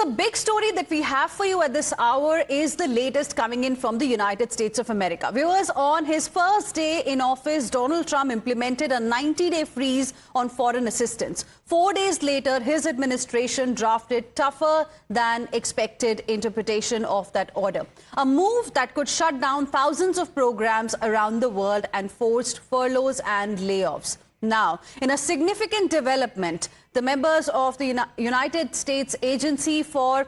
the big story that we have for you at this hour is the latest coming in from the United States of America. Viewers, on his first day in office, Donald Trump implemented a 90-day freeze on foreign assistance. 4 days later, his administration drafted tougher than expected interpretation of that order. A move that could shut down thousands of programs around the world and forced furloughs and layoffs. Now, in a significant development, the members of the United States Agency for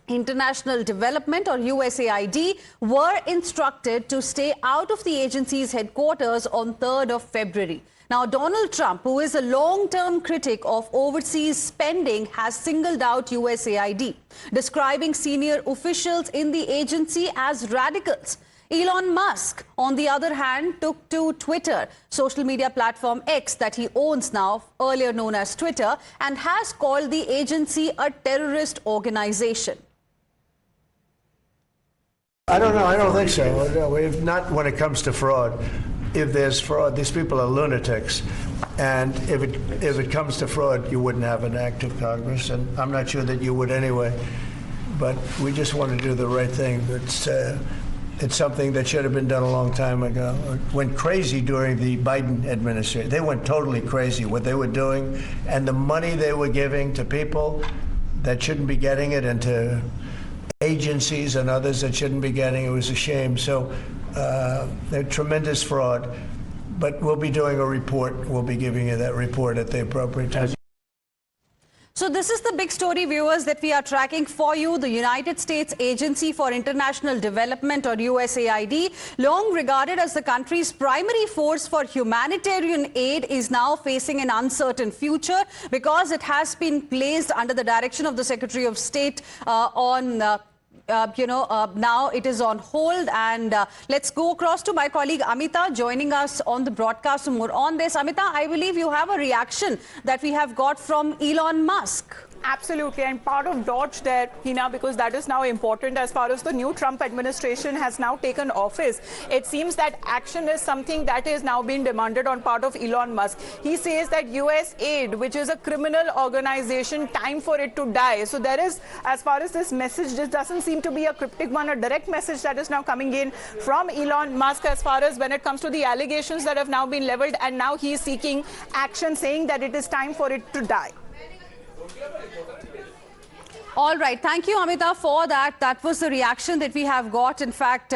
International Development, or USAID, were instructed to stay out of the agency's headquarters on 3rd of February. Now, Donald Trump, who is a long-term critic of overseas spending, has singled out USAID, describing senior officials in the agency as radicals. Elon Musk, on the other hand, took to Twitter, social media platform X that he owns now, earlier known as Twitter, and has called the agency a terrorist organization. I don't know. I don't think so. No, not when it comes to fraud. If there's fraud, these people are lunatics. And if it comes to fraud, you wouldn't have an active Congress. And I'm not sure that you would anyway. But we just want to do the right thing. It's something that should have been done a long time ago. It went crazy during the Biden administration. They went totally crazy, what they were doing, and the money they were giving to people that shouldn't be getting it, and to agencies and others that shouldn't be getting it. It was a shame. So they're tremendous fraud. But we'll be doing a report. We'll be giving you that report at the appropriate time. So this is the big story, viewers, that we are tracking for you. The United States Agency for International Development, or USAID, long regarded as the country's primary force for humanitarian aid, is now facing an uncertain future because it has been placed under the direction of the Secretary of State now it is on hold. And let's go across to my colleague Amita, joining us on the broadcast for more on this. Amita, I believe you have a reaction that we have got from Elon Musk. Absolutely, and part of dodge there, Hina, because that is now important as far as the new Trump administration has now taken office. It seems that action is something that is now being demanded on part of Elon Musk. He says that USAID, which is a criminal organization, time for it to die. So there is, as far as this message, this doesn't seem to be a cryptic one, a direct message that is now coming in from Elon Musk as far as when it comes to the allegations that have now been leveled, and now he is seeking action, saying that it is time for it to die. All right. Thank you, Amita, for that. That was the reaction that we have got. In fact,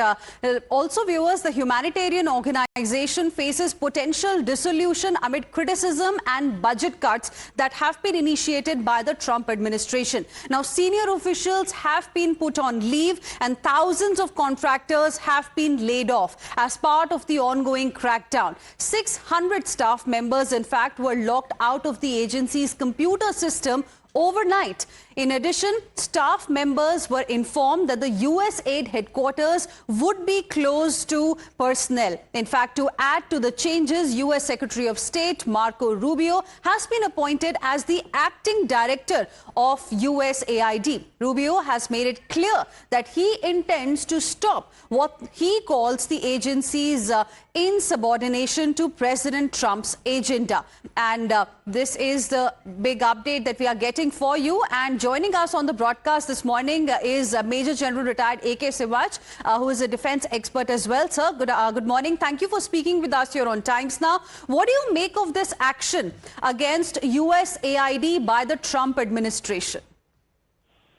also, viewers, the humanitarian organization faces potential dissolution amid criticism and budget cuts that have been initiated by the Trump administration. Now, senior officials have been put on leave and thousands of contractors have been laid off as part of the ongoing crackdown. 600 staff members, in fact, were locked out of the agency's computer system overnight. In addition, staff members were informed that the USAID headquarters would be closed to personnel. In fact, to add to the changes, U.S. Secretary of State Marco Rubio has been appointed as the acting director of USAID. Rubio has made it clear that he intends to stop what he calls the agency's insubordination to President Trump's agenda. And this is the big update that we are getting for you. And joining us on the broadcast this morning is Major General retired A.K. Sivach, who is a defense expert as well. Sir, good morning. Thank you for speaking with us here on Times Now. What do you make of this action against USAID by the Trump administration?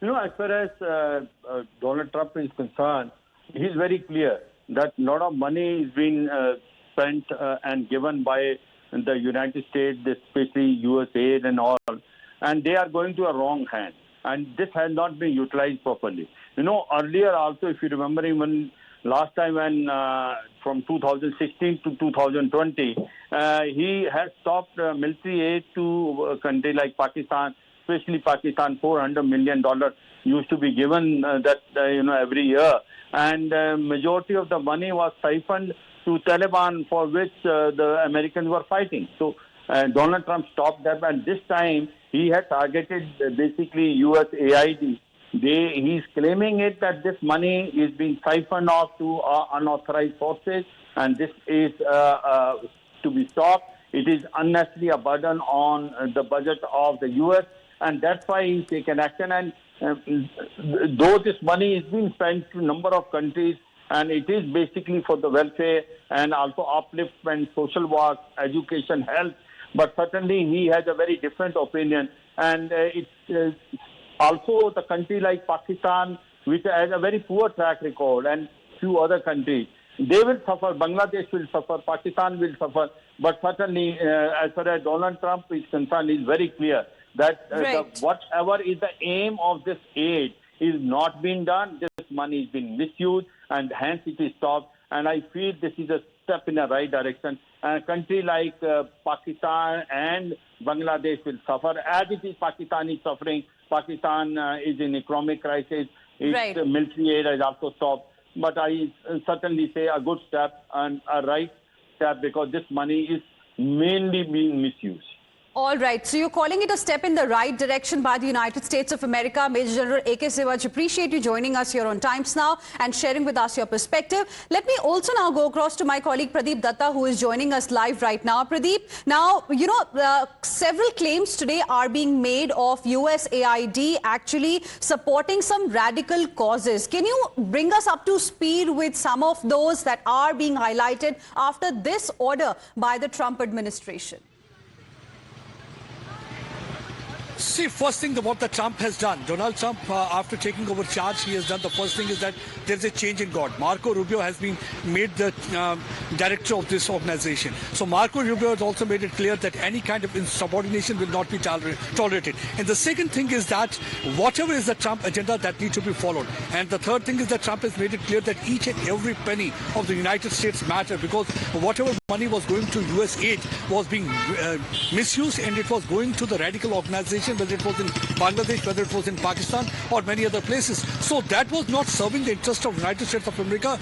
You know, as far as Donald Trump is concerned, he's very clear that a lot of money is being spent and given by the United States, especially USAID and all, and they are going to a wrong hand. And this has not been utilized properly. You know, earlier also, if you remember, even last time when from 2016 to 2020, he has stopped military aid to a country like Pakistan, especially Pakistan. $400 million used to be given every year. And majority of the money was siphoned to Taliban, for which the Americans were fighting. So Donald Trump stopped that, and this time he had targeted basically USAID. He's claiming that this money is being siphoned off to unauthorized forces, and this is to be stopped. It is unnecessarily a burden on the budget of the U.S., and that's why he's taken action. And though this money is being spent to a number of countries, and it is basically for the welfare and also upliftment, social work, education, health, but certainly he has a very different opinion. And it's also the country like Pakistan, which has a very poor track record, and few other countries. They will suffer. Bangladesh will suffer. Pakistan will suffer. But certainly, as far as Donald Trump is concerned, is very clear that whatever is the aim of this aid is not being done. This money is being misused, and hence it is stopped. And I feel this is a step in the right direction. And a country like Pakistan and Bangladesh will suffer. As it is, Pakistan is suffering. Pakistan is in economic crisis. Its military aid has also stopped. But I certainly say a good step and a right step, because this money is mainly being misused. All right. So you're calling it a step in the right direction by the United States of America. Major General A.K. Sewaj, appreciate you joining us here on Times Now and sharing with us your perspective. Let me also now go across to my colleague Pradeep Datta, who is joining us live right now. Pradeep, now, you know, several claims today are being made of USAID actually supporting some radical causes. Can you bring us up to speed with some of those that are being highlighted after this order by the Trump administration? See, first thing what the Trump has done, Donald Trump, after taking over charge, he has done the first thing is that there's a change in guard. Marco Rubio has been made the director of this organization. So Marco Rubio has also made it clear that any kind of insubordination will not be tolerated. And the second thing is that whatever is the Trump agenda, that needs to be followed. And the third thing is that Trump has made it clear that each and every penny of the United States matter, because whatever money was going to USAID was being misused, and it was going to the radical organization, whether it was in Bangladesh, whether it was in Pakistan or many other places. So that was not serving the interest of the United States of America,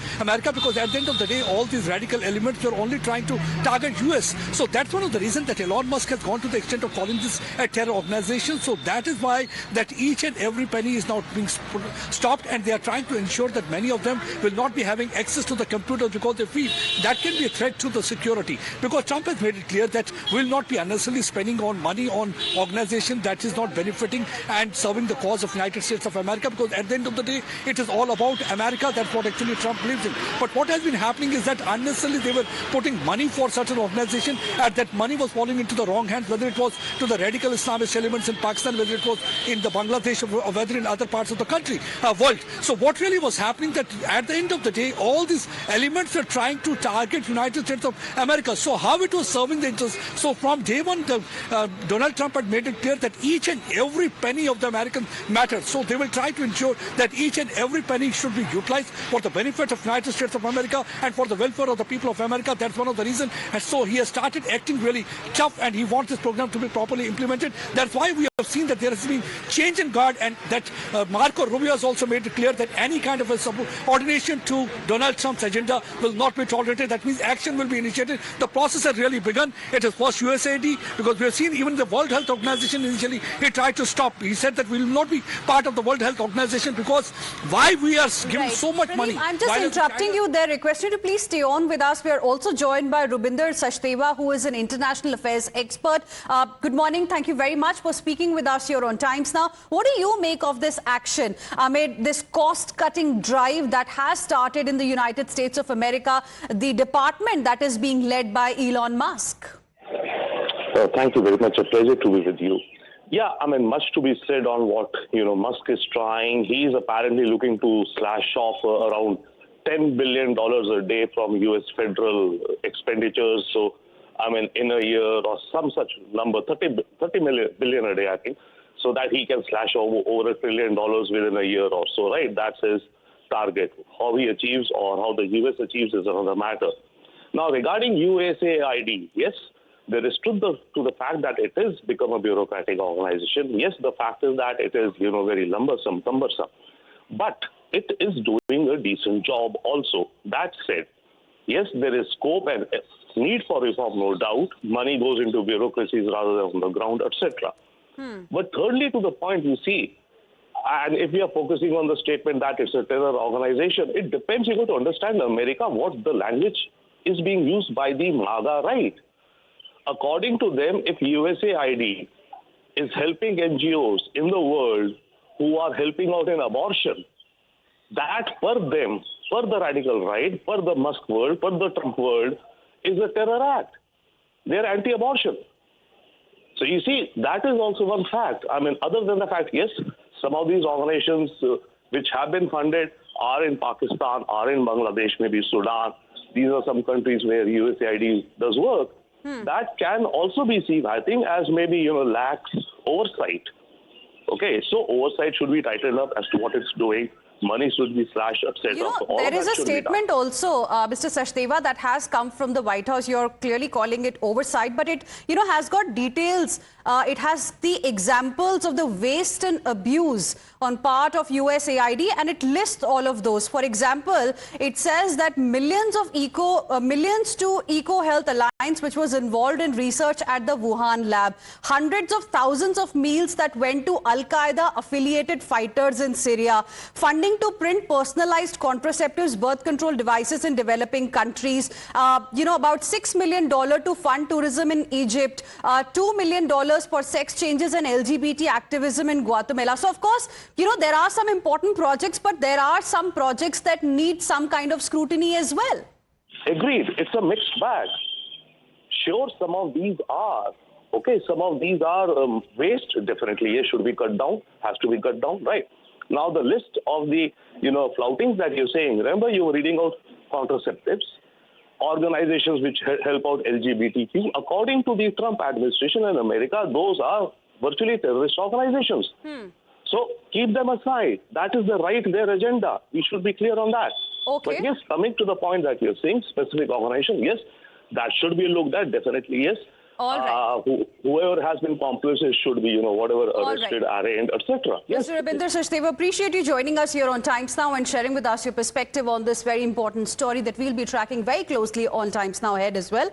because at the end of the day, all these radical elements were only trying to target US. So that's one of the reasons that Elon Musk has gone to the extent of calling this a terror organization. So that is why that each and every penny is now being stopped, and they are trying to ensure that many of them will not be having access to the computers, because they feel that can be a threat to the security. Because Trump has made it clear that we will not be unnecessarily spending on money on organization that is not benefiting and serving the cause of United States of America, because at the end of the day, it is all about America. That's what actually Trump believes in. But what has been happening is that unnecessarily they were putting money for certain organization, and that money was falling into the wrong hands, whether it was to the radical Islamist elements in Pakistan, whether it was in the Bangladesh, or whether in other parts of the country, world. So what really was happening, that at the end of the day, all these elements were trying to target United States of America. So how it was serving the interest? So from day one, Donald Trump had made it clear that each and every penny of the Americans matters. So they will try to ensure that each and every penny should be utilized for the benefit of United States of America and for the welfare of the people of America. That's one of the reasons. And so he has started acting really tough, and he wants this program to be properly implemented. That's why we have seen that there has been change in guard, and that Marco Rubio has also made it clear that any kind of a subordination to Donald Trump's agenda will not be tolerated. That means action will be initiated. The process has really begun. It is first USAID, because we have seen even the World Health Organization initially, he tried to stop. He said that we will not be part of the World Health Organization, because why we are giving so much money. I'm just interrupting you there. Request you to please stay on with us. We are also joined by Rubinder Sachdeva, who is an international affairs expert. Good morning. Thank you very much for speaking with us here on Times Now. What do you make of this action amid this cost-cutting drive that has started in the United States of America, the department that is being led by Elon Musk? Thank you very much. A pleasure to be with you. Yeah, I mean, much to be said on what, Musk is trying. He is apparently looking to slash off around $10 billion a day from U.S. federal expenditures. So, I mean, in a year or some such number, 30 billion a day, I think, so that he can slash over $1 trillion within a year or so, right? That's his target. How he achieves or how the U.S. achieves is another matter. Now, regarding USAID, yes, there is truth to the fact that it has become a bureaucratic organization. Yes, the fact is that it is, very cumbersome. But it is doing a decent job also. That said, yes, there is scope and need for reform, no doubt. Money goes into bureaucracies rather than on the ground, etc. But thirdly, to the point, you see, and if we are focusing on the statement that it's a terror organization, it depends. You got to understand America, what the language is being used by the MAGA right. According to them, if USAID is helping NGOs in the world who are helping out in abortion, that per them, per the radical right, per the Musk world, per the Trump world, is a terror act. They're anti-abortion. So you see, that is also one fact. I mean, other than the fact, yes, some of these organizations which have been funded are in Pakistan, are in Bangladesh, maybe Sudan. These are some countries where USAID does work. That can also be seen, I think, as maybe, lax oversight. Okay, so oversight should be tightened up as to what it's doing. Money should be slashed, etc. There is a statement also, Mr. Sachdeva, that has come from the White House. You're clearly calling it oversight, but it, has got details. It has the examples of the waste and abuse on part of USAID, and it lists all of those. For example, it says that millions to Eco Health Alliance, which was involved in research at the Wuhan lab, hundreds of thousands of meals that went to Al-Qaeda affiliated fighters in Syria, funding to print personalized contraceptives, birth control devices in developing countries, about $6 million to fund tourism in Egypt, $2 million for sex changes and LGBT activism in Guatemala. So, of course, there are some important projects, but there are some projects that need some kind of scrutiny as well. Agreed. It's a mixed bag. Sure, some of these are. Okay, some of these are waste, definitely. Yes, should be cut down, has to be cut down, right? Now, the list of the, floutings that you're saying, remember you were reading out contraceptives, organizations which help out LGBTQ. According to the Trump administration in America, those are virtually terrorist organizations. So keep them aside. That is their agenda. We should be clear on that. Okay. But yes, coming to the point that you're saying, specific organization, yes, that should be looked at, definitely, yes. All right. Whoever has been complicit should be, whatever, arrested, arraigned, etc. Yes. Mr. Rabinder Sachdeva, appreciate you joining us here on Times Now and sharing with us your perspective on this very important story that we'll be tracking very closely on Times Now ahead as well.